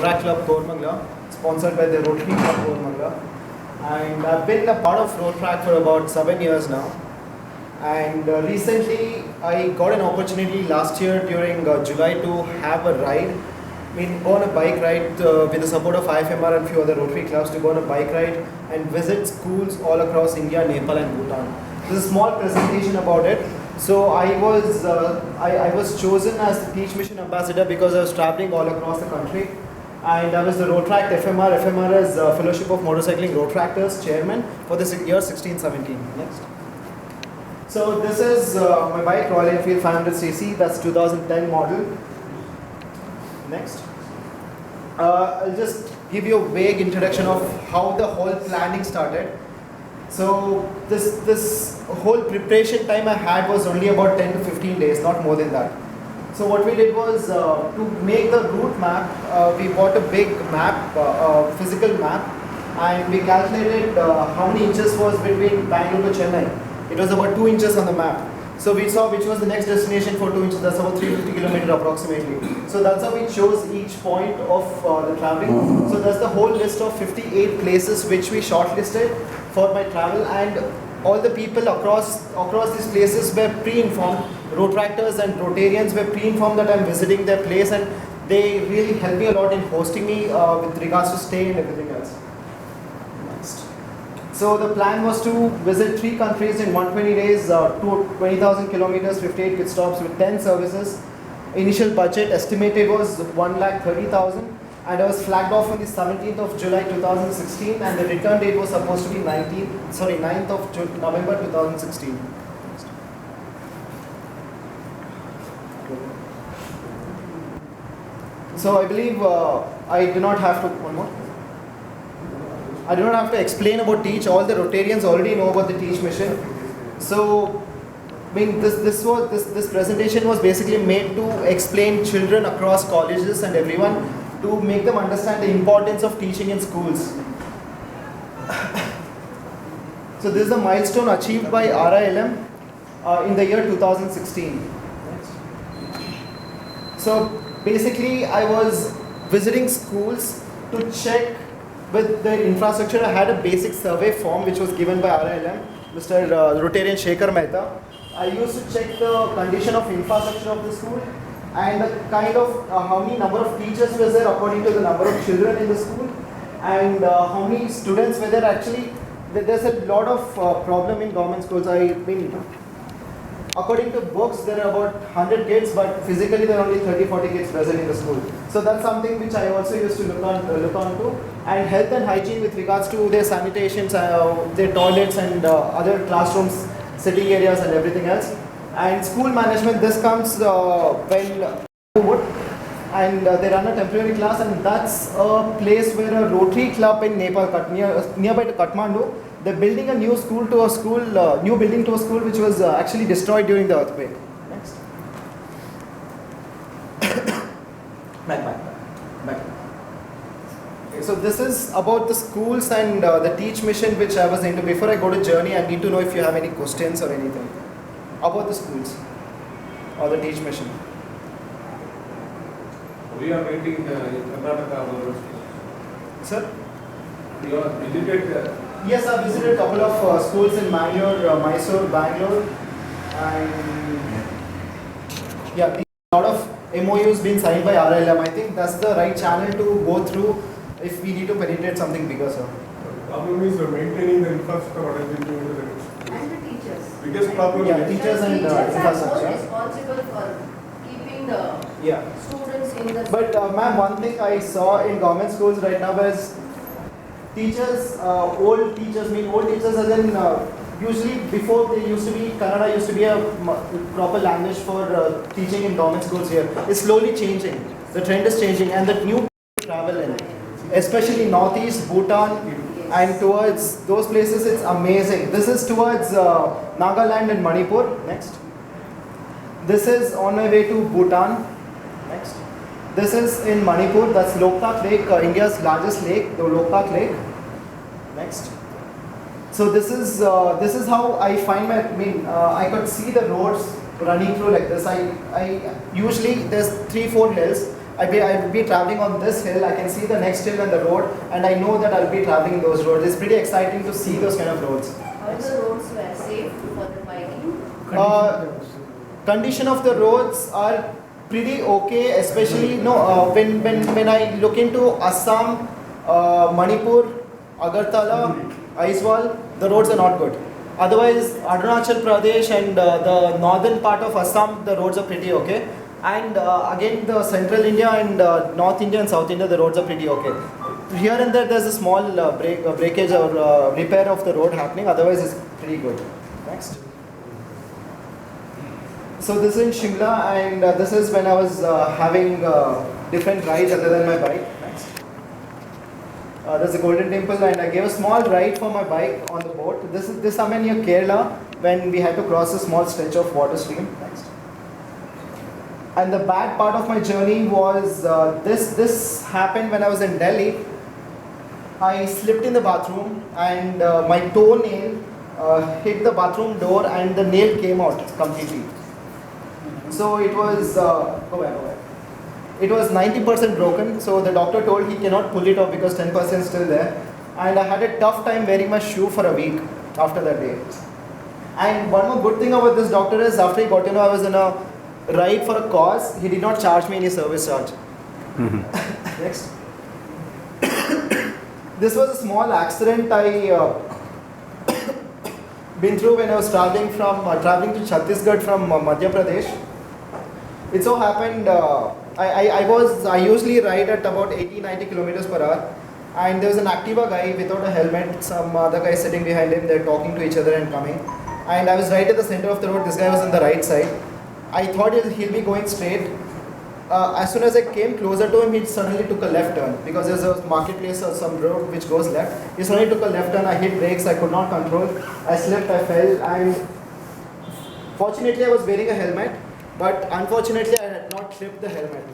Rotaract Club Kormangla, sponsored by the Rotary Club Kormangla. And I've been a part of Rotaract for about 7 years now. And recently, I got an opportunity last year during July to have a ride. Go on a bike ride with the support of IFMR and few other Rotary clubs to go on a bike ride and visit schools all across India, Nepal, and Bhutan. There's a small presentation about it. So I was chosen as the Teach Mission Ambassador because I was traveling all across the country. And I was the Rotaract FMR. FMR is Fellowship of Motorcycling Rotaractors Chairman for this year 16-17. Next. So this is my bike, Royal Enfield 500cc. That's 2010 model. Next. I'll just give you a vague introduction of how the whole planning started. So this whole preparation time I had was only about 10 to 15 days, not more than that. So what we did was to make the route map, we bought a big map, physical map, and we calculated how many inches was between Bangalore to Chennai. It was about 2 inches on the map. So we saw which was the next destination for 2 inches, that's about 350 kilometers approximately. So that's how we chose each point of the traveling. So that's the whole list of 58 places which we shortlisted for my travel, and all the people across these places were pre-informed. Rotaractors and Rotarians were pre-informed that I'm visiting their place, and they really helped me a lot in hosting me with regards to stay and everything else. Next. So the plan was to visit 3 countries in 120 days, 20,000 kilometers, 58 pit stops with 10 services. Initial budget estimated was 1,30,000, and I was flagged off on the 17th of July 2016, and the return date was supposed to be 9th of November 2016. So I believe I do not have to, one more. I do not have to explain about Teach. All the Rotarians already know about the Teach mission. So, this presentation was basically made to explain children across colleges and everyone, to make them understand the importance of teaching in schools. So this is a milestone achieved by RILM in the year 2016. So basically, I was visiting schools to check with the infrastructure. I had a basic survey form which was given by RILM, Mr. Rotarian Shekhar Mehta. I used to check the condition of infrastructure of the school and the kind of how many number of teachers was there according to the number of children in the school, and how many students were there. Actually, there's a lot of problem in government schools. According to books, there are about 100 kids, but physically there are only 30-40 kids present in the school. So that's something which I also used to look on to. And health and hygiene with regards to their sanitations, their toilets and other classrooms, sitting areas and everything else. And school management, this comes when and they run a temporary class, and that's a place where a Rotary club in Nepal, nearby to Kathmandu, they're building a new school to a school, new building to a school which was actually destroyed during the earthquake. Next. Back. Okay, so this is about the schools and the Teach mission which I was into. Before I go to journey, I need to know if you have any questions or anything about the schools or the Teach mission. We are meeting in Karnataka University. Sir? You are visited Yes, I visited a couple of schools in Mangalore, Mysore, Bangalore, and yeah, a lot of MOUs been signed by RILM. I think that's the right channel to go through if we need to penetrate something bigger, sir. The problem is maintaining the infrastructure. What has been doing to the next? And the teachers. Biggest problem Yeah, is teachers and Teachers are more infrastructure. responsible for keeping the students in the But ma'am, one thing I saw in government schools right now is teachers, old teachers as in usually before they used to be, Kannada used to be a proper language for teaching in government schools here. It's slowly changing. The trend is changing, and the new travel in, especially northeast, Bhutan, and towards those places, it's amazing. This is towards Nagaland and Manipur. Next. This is on my way to Bhutan. Next. This is in Manipur. That's Loktak Lake, India's largest lake, the Loktak Lake. Next. So this is how I find I could see the roads running through like this. I usually there's 3-4 hills. I'll be traveling on this hill. I can see the next hill and the road, and I know that I'll be traveling those roads. It's pretty exciting to see those kind of roads. How the roads were safe for the biking? Condition of the roads are pretty okay, especially when I look into Assam, Manipur, Agartala, Aizawl, the roads are not good. Otherwise, Arunachal Pradesh and the northern part of Assam, the roads are pretty okay. And again, the central India and North India and South India, the roads are pretty okay. Here and there, there's a small breakage or repair of the road happening. Otherwise, it's pretty good. Next. So this is in Shimla, and this is when I was having different rides other than my bike. Next. There's a Golden Temple, and I gave a small ride for my bike on the boat. This somewhere near Kerala when we had to cross a small stretch of water stream. Next. And the bad part of my journey was this happened when I was in Delhi. I slipped in the bathroom, and my toenail hit the bathroom door, and the nail came out completely. So it was It was 90% broken. So the doctor told he cannot pull it off because 10% is still there. And I had a tough time wearing my shoe for a week after that day. And one more good thing about this doctor is after he got to know I was in a ride for a cause, he did not charge me any service charge. Next. This was a small accident I been through when I was traveling to Chhattisgarh from Madhya Pradesh. It so happened I usually ride at about 80-90 kilometers per hour, and there was an Activa guy without a helmet. Some other guy sitting behind him. They're talking to each other and coming. And I was right at the center of the road. This guy was on the right side. I thought he'll be going straight. As soon as I came closer to him, he suddenly took a left turn because there's a marketplace or some road which goes left. He suddenly took a left turn. I hit brakes. I could not control. I slipped. I fell. And fortunately, I was wearing a helmet. But unfortunately, I had not clipped the helmet.